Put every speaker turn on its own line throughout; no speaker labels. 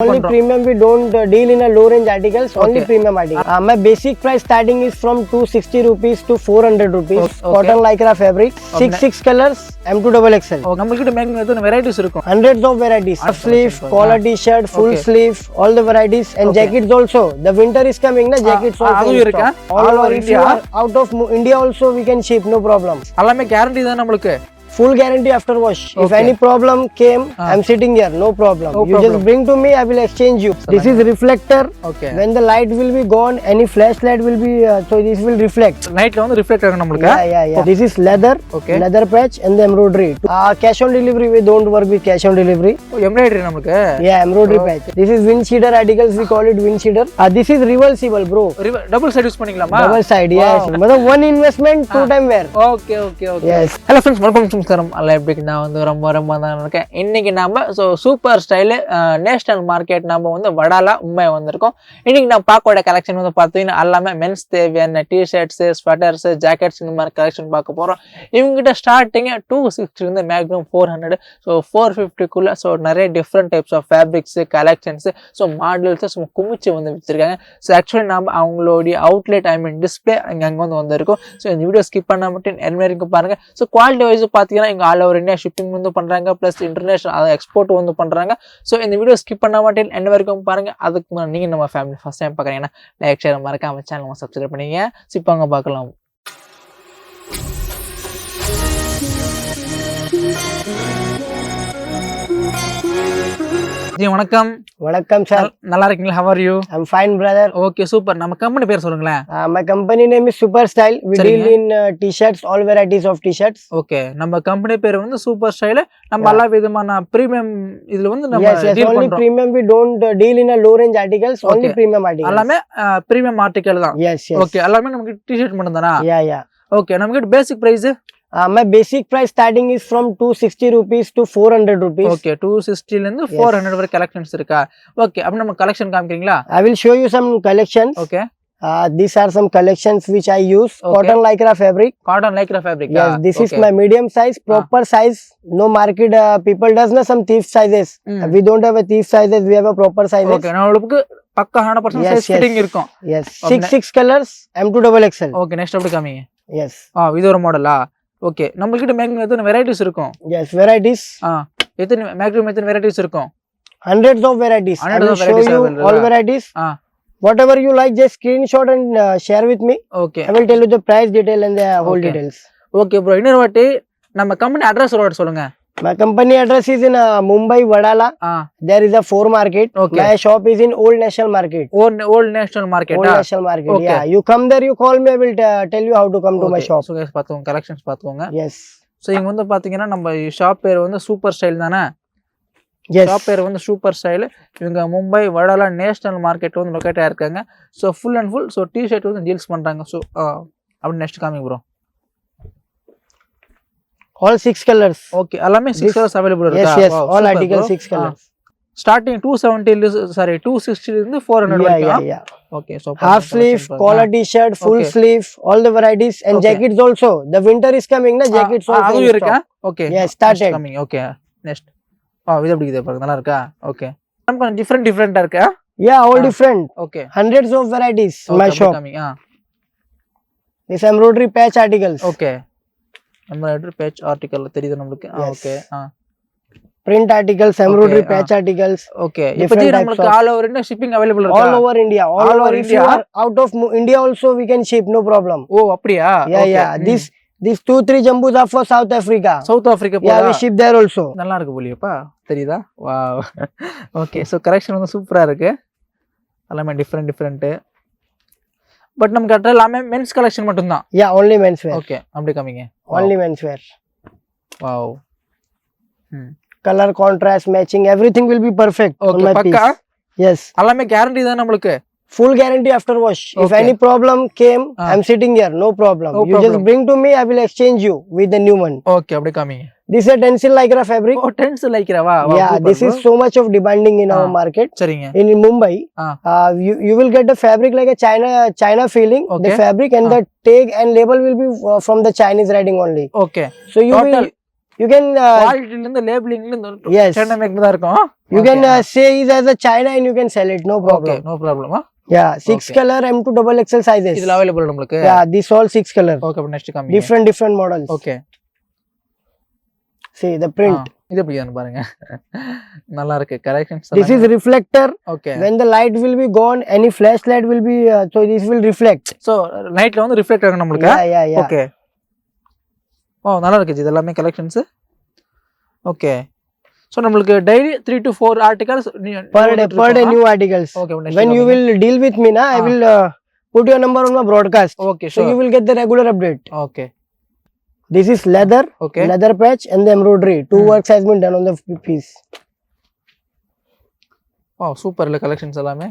Only premium, we don't deal in a low range articles, only premium articles. My basic price starting is from 260 rupees to 400 rupees. Cotton lycra fabric, 6 colors, M2 double XL.
நம்மகிட்ட making எத்தனை varieties இருக்கும்?
Hundreds of varieties. Half sleeve, collar t-shirt, full sleeve, all the varieties, and jackets also. The winter is coming, na jackets also. All over India. Out of India also we can ship, no problem.
எல்லாமே guarantee தான் நமக்கு.
Full guarantee after wash. If any problem came, I'm sitting here, no problem. You just bring to me, I will exchange you. This is reflector.
Okay.
When the light will be gone, any flashlight will be, so this will reflect.
Nightல வந்து reflect ஆகும் நமக்கு.
Yeah. This is leather, leather patch and the embroidery. Cash on delivery, we don't work with cash on delivery.
Embroidery நமக்கு.
Yeah, embroidery patch. This is wind sheeder articles, we call it wind sheeder. This is reversible, bro.
Double side use பண்ணிக்கலாமா?
Double side, yes. Matlab one investment, 2 time wear.
Okay.
Yes.
Hello friends, welcome to அல்ல எப்படி நான் வந்து ரொம்ப தான் இருக்கேன். இன்னைக்கு நாம சூப்பர் ஸ்டைல் நேஷனல் மார்க்கெட் நாம வந்து வடாலா மும்பை வந்திருக்கோம். இன்னைக்கு நான் பார்க்கக்கூடிய கலெக்ஷன் வந்து பார்த்தீங்கன்னா எல்லாமே மென்ஸ் தேவையான டிஷர்ட்ஸ், ஸ்வெட்டர்ஸ், ஜாக்கெட்ஸ் இந்த மாதிரி கலெக்ஷன் பார்க்க போறோம். இவங்ககிட்ட ஸ்டார்டிங் 260 இருந்து மேக்ஸிமம் 400, 450குள்ள நிறைய different types of fabrics, collections, models குமிச்சு வந்து வச்சிருக்காங்க. ஆக்சுவலி நாம அவங்களுடைய அவுட்லெட் டிஸ்பிளே அங்கே வந்து வந்திருக்கும். இந்த வீடியோ ஸ்கிப் பண்ண மட்டும் என்ன வரைக்கும் பாருங்க. குவாலிட்டி வைஸ் பார்த்தீங்கன்னா இங்கே ஆல் ஓவர் இந்தியா ஷிப்பிங் வந்து பண்றாங்க, பிளஸ் இன்டர்நேஷனல் அதை எக்ஸ்போர்ட் வந்து பண்றாங்க. இந்த வீடியோ ஸ்கிப் பண்ண மாட்டேன் என்ன வரைக்கும் பாருங்க. அதுக்கு முன்னாடி நீங்க நம்ம ஃபேமிலி ஃபர்ஸ்ட் டைம் பார்க்குறீங்கன்னா லைக் ஷேர் மறக்காம சேனல் சப்ஸ்கிரைப் பண்ணீங்க. சிப்பாங்க பார்க்கலாம்.
வணக்கம் சார்.
நல்லா இருக்கீங்களா? How are you?
I'm fine brother.
Okay, super. நம்ம கம்பெனி பேர் சொல்லுங்களேன்.
My company name is Super Style. We deal in t-shirts, all varieties of t-shirts.
Okay, நம்ம கம்பெனி பேர் வந்து சூப்பர் ஸ்டைல். நம்ம எல்லா விதமான பிரீமியம் இதுல வந்து நம்ம டீல்
பண்றோம். Only premium, we don't deal in a low range articles, only premium articles.
எல்லாமே பிரீமியம் ஆர்டிகல் தான்.
Yes.
Okay, எல்லாமே நமக்கு டி-ஷர்ட் மட்டும் தானா?
Yeah.
Okay, நமக்கு பேசிக் price
my basic price starting is from 260 rupees to 400 rupees.
Okay, 260 ல இருந்து 400 வரை கலெக்ஷன்ஸ் இருக்கா? Okay, அப்ப நம்ம collection காமிக்கிறீங்களா?
I will show you some collections.
Okay.
These are some collections which I use. Cotton lycra fabric.
Yes,
this is my medium size, proper size. No market people does not some thief sizes. We don't have a thief sizes, we have a proper sizes.
Okay, நம்மளுக்கு பக்கா 100% size fitting இருக்கும்.
Yes, 6 colors, M2 double XL.
Okay, next அப்படி காமிங்க.
Yes.
இது ஒரு மாடலா? Okay, நம்மகிட்ட maximum எத்தனை வெரைட்டிஸ் இருக்கும்?
Yes, varieties.
மேக்ஸிமம் எத்தனை வெரைட்டிஸ் இருக்கும்?
Hundreds of varieties. I will show you all varieties. Whatever you like, just screenshot and share with me.
Okay.
I will tell you the price detail and the whole details.
Okay bro, இன்னொரு வாட்டி நம்ம company address சொல்லுங்க.
My company address is in Mumbai, Wadala. There is a 4 market.
Okay.
My shop is in Old National Market.
Old National Market.
Old National Market.
Okay.
Yeah. You come there, you call me. I will tell you how to come to my shop.
So guys, பாத்துங்க collections பாத்துங்க.
Yes.
இங்க வந்து பாத்தீங்கன்னா நம்ம shop பேர் வந்து super style தானே?
Yes.
Shop பேர் வந்து சூப்பர் ஸ்டைல். இவங்க மும்பை வடாலா நேஷனல் மார்க்கெட் வந்து லொகேட் ஆயிருக்காங்க. ஃபுல் அண்ட் ஃபுல் டி-ஷர்ட் வந்து டீல்ஸ் பண்றாங்க. அப்படி நெக்ஸ்ட் காமிங்க ப்ரோ.
All 6 colors.
Okay, எல்லாமே 6 colors available இருக்கா?
Yes. All articles 6 colors.
Starting 260 ல இருந்து 400 வரைக்கும்.
Yeah.
Okay, so
half sleeve, collar t-shirt, full sleeve, all the varieties, and jackets also. The winter is coming, na jackets also.
அது இருக்கா? Okay.
Yes, started.
Coming. Okay. Next. இது எப்படி இது பாருங்க, நல்லா இருக்கா? Okay. நம்ம டிஃபரண்டா இருக்கா?
Yeah, all different.
Okay.
Hundreds of varieties in my shop.
Coming.
This embroidery patch articles.
Okay. Embroidery patch article தெரியுது நமக்கு. Okay.
Print articles, embroidery patch articles.
Okay. இப்போ நமக்கு all over India shipping available இருக்கா?
All over India. All over India. Out of India also we can ship, no problem.
அப்படியா?
Yeah. These 2-3 jumbos are for South Africa. Yeah, we ship there also.
நல்லா இருக்கு போலியப்பா, தெரியுதா? Wow. Okay, so collection வந்து சூப்பரா இருக்கு. எல்லாமே different. But நமக்கு அட்ற எல்லாமே மென்ஸ் கலெக்ஷன் மட்டும் தான்.
Yeah, only men's wear.
Okay, அப்படி காமிங்க.
Only men's wear.
Wow.
Color contrast matching everything will be perfect on my piece. Yes.
எல்லாமே கேரண்டி தான் நமக்கு.
Full guarantee after wash. If any problem came, I'm sitting here, no problem. You just bring to me, I will exchange you with the new one.
Okay, அப்படி காமிங்க.
This is a tensile lycra fabric.
Tensile lycra, wow.
Yeah, this is so much of demanding in our market.
சரிங்க.
In Mumbai, you will get the fabric like a China feeling. The fabric and the tag and label will be from the Chinese writing only.
Okay.
So you will you can
குவாலிட்டில இருந்து லேபிளிங்ல இருந்து
yes,
Chennai make தான் இருக்கும்.
you can say is as a China and you can sell it, no problem.
Okay no problem.
Yeah, 6 color M2 double XL sizes.
இதுல available நமக்கு.
Yeah, this all 6 color.
Okay அப்ப next காமிங்க.
different models.
Okay
See the print.
இது எப்படின்னு பாருங்க. நல்லா இருக்கு collections.
This is reflector.
Okay.
When the light will be gone, any flashlight will be so this will reflect.
So நைட்ல வந்து reflect ஆகும் நமக்கு.
Yeah.
ஓகே. ஓ நல்லா இருக்கு இது எல்லாமே கலெக்ஷன்ஸ். ஓகே. So நம்மளுக்கு daily 3 to 4 articles
per day new articles.
Okay.
When you will deal with me na, I will put your number on my broadcast.
Okay,
sure. So you will get the regular update.
Okay.
This is leather.
Okay.
Leather patch and the embroidery. Two works has been done on the piece.
Wow, super collections எல்லாமே.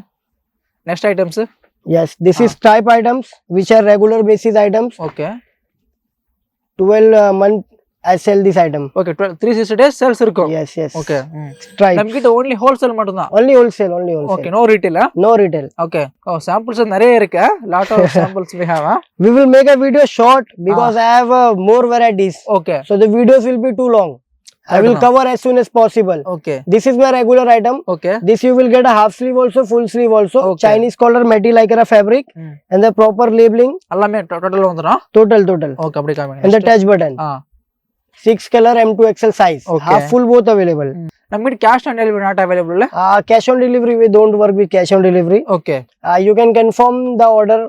Next items.
Yes, this is type items which are regular basis items.
Okay.
12 month I sell this item.
Okay, 360 days sales இருக்கும்.
Yes.
Okay.
Stripe.
நமக்கிட்ட only wholesale மட்டும் தான்.
Only wholesale.
Okay, no retail.
No retail.
Okay. Oh, samples நிறைய இருக்கு. Lot of samples we have.
We will make a video short because I have more varieties.
Okay.
So the videos will be too long. I will cover as soon as possible.
Okay.
This is my regular item.
Okay.
This you will get a half sleeve also, full sleeve also.
Okay.
Chinese collar metal lycra fabric and the proper labeling.
எல்லாமே total வந்துரும்.
Total.
Okay, அப்படி காமிங்க.
And the touch button. 6 color M2 XL size.
Okay.
Half full both available.
நம்மகிட்ட cash on delivery not available.
Cash on delivery we don't work with cash on delivery.
Okay.
You can confirm the order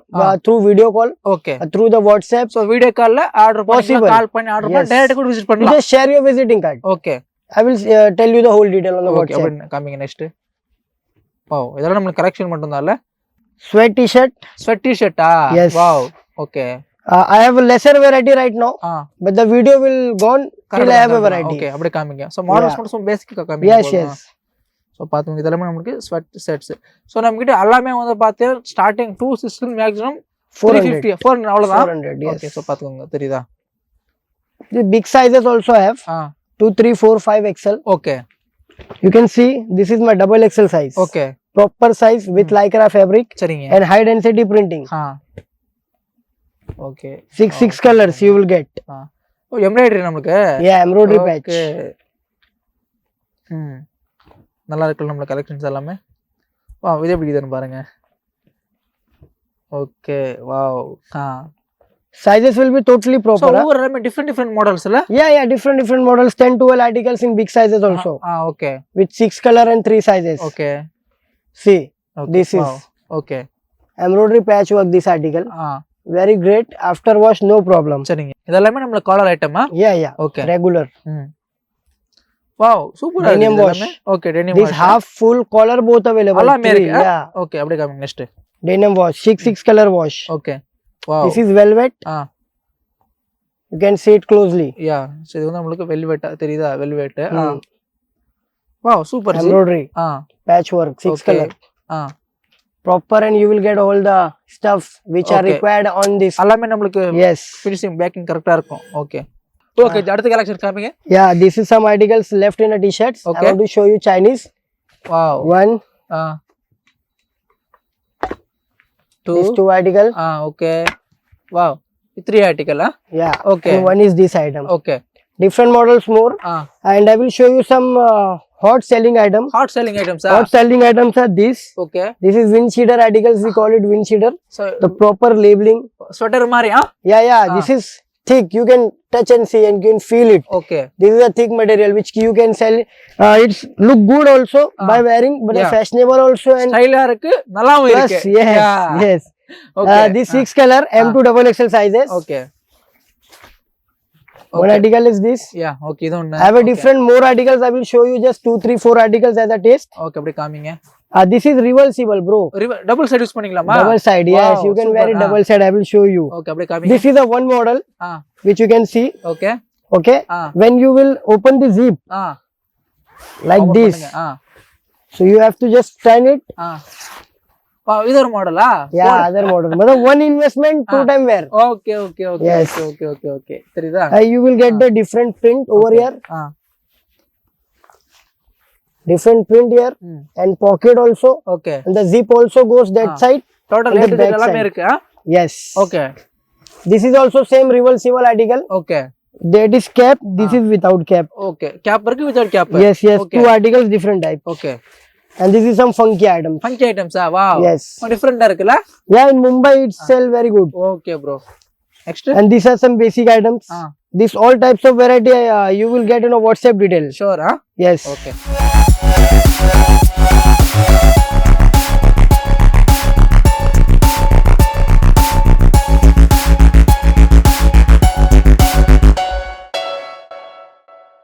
through video call.
Okay.
Through the WhatsApp.
So video call la order possible. Call பண்ணி order பண்ணி direct கூட visit பண்ணலாம்.
You just share your visiting card.
Okay.
I will tell you the whole detail on the WhatsApp.
Okay, அப்படி காமிங்க next. Wow, இதெல்லாம் நமக்கு collection மட்டும் தான்ல.
Sweat t-shirt.
Sweat t-shirt
Yes.
Wow. Okay.
I have a lesser variety right now. But the video will gone till I have a variety.
Okay, அப்படி காமிங்க. So models மட்டும் basic காமிங்க.
Yes.
So பாத்துங்க இதெல்லாம் நமக்கு sweat sets. So நம்மகிட்ட எல்லாமே வந்து பாத்தீங்க starting 260 maximum 350 400 அவ்வளவுதான்.
400 yes.
Okay, so பாத்துங்க தெரியுதா?
The big sizes also have 2 3 4 5 XL.
Okay.
You can see this is my double XL size.
Okay.
Proper size with lycra fabric
சரிங்க.
and high density printing.
Okay.
6 colors you will get.
Oh, embroidery நமக்கு.
Yeah, embroidery patch.
நல்லா இருக்கு நம்ம collections எல்லாமே. வா இது எப்படி இருக்குன்னு பாருங்க. Okay, wow.
Sizes will be totally proper.
So over different models la?
Yeah, different models, 10 12 articles in big sizes also.
Okay.
With 6 color and 3 sizes.
Okay.
See,
okay.
This
wow.
is
okay.
Embroidery patch work this article. Very great. After wash no problem.
சரிங்க. இதெல்லாம் நம்ம collar ஐட்டமா?
Yeah. Okay. Regular.
Wow, super.
Denim wash.
Okay, denim
this
wash.
This half full collar both available.
All American.
Yeah.
Okay, அப்படியே காமிங்க next.
Denim wash, 6 color wash.
Okay. Wow.
This is velvet. You can see it closely.
Yeah. So இது வந்து நமக்கு velvet தெரியுதா? Velvet. Wow, super.
Embroidery. Patch work, 6 color. Proper, and you will get all the stuff which are required on this.
எல்லாமே நமக்கு
yes.
Finishing backing கரெக்ட்டா இருக்கும். Okay. Okay, அடுத்த collection காமிங்க.
Yeah, this is some articles left in a t-shirts.
Okay.
I want to show you Chinese.
Wow.
1 2 these 2 article.
Okay. Wow. 3 article
Yeah.
Okay.
And one is this item.
Okay.
Different models more. And I will show you some hot selling items.
Hot selling items.
Hot selling items are this.
Okay.
This is wind cheater articles. We call it wind cheater.
So
the proper labeling.
Sweater mari
Yeah. This is thick. You can touch and see and you can feel it.
Okay.
This is a thick material which you can sell. It's look good also by wearing, but fashionable also and
style irukku nallaavum irukku.
Yes.
Okay.
This 6 color M2 double XL sizes.
Okay.
One article is this.
Yeah. Okay.
I have a different more articles. I will show you just 2 3 4 articles as a taste.
Okay, அப்படி காமிங்க.
This is reversible, bro.
Double side use பண்ணிக்கலாமா?
Double side, yes. You can wear it double side. I will show you.
Okay, அப்படி காமிங்க.
This is a one model which you can see.
Okay.
When you will open the zip like this, so you have to just turn it.
Wow, இது ஒரு மாடலா?
Yeah, other model. But one investment, 2 time wear.
Okay.
Yes.
Okay. தெரியுதா?
You will get the different print over here. Different print here and pocket also.
Okay.
And the zip also goes that side.
Total
and the back
எல்லாமே
side.
இருக்கு.
Yes.
Okay.
This is also same reversible article.
Okay.
That is cap. This is without cap.
Okay, cap இருக்கு without cap.
Yes, yes.
Okay.
2 articles, different type.
Okay.
And this is some funky items.
Funky items ah, wow.
Yes.
Different இருக்குல?
Yeah, in Mumbai it sell very good.
Okay, bro. Next.
And these are some basic items. This all types of variety you will get in a WhatsApp detail.
Sure, huh?
Yes.
Okay.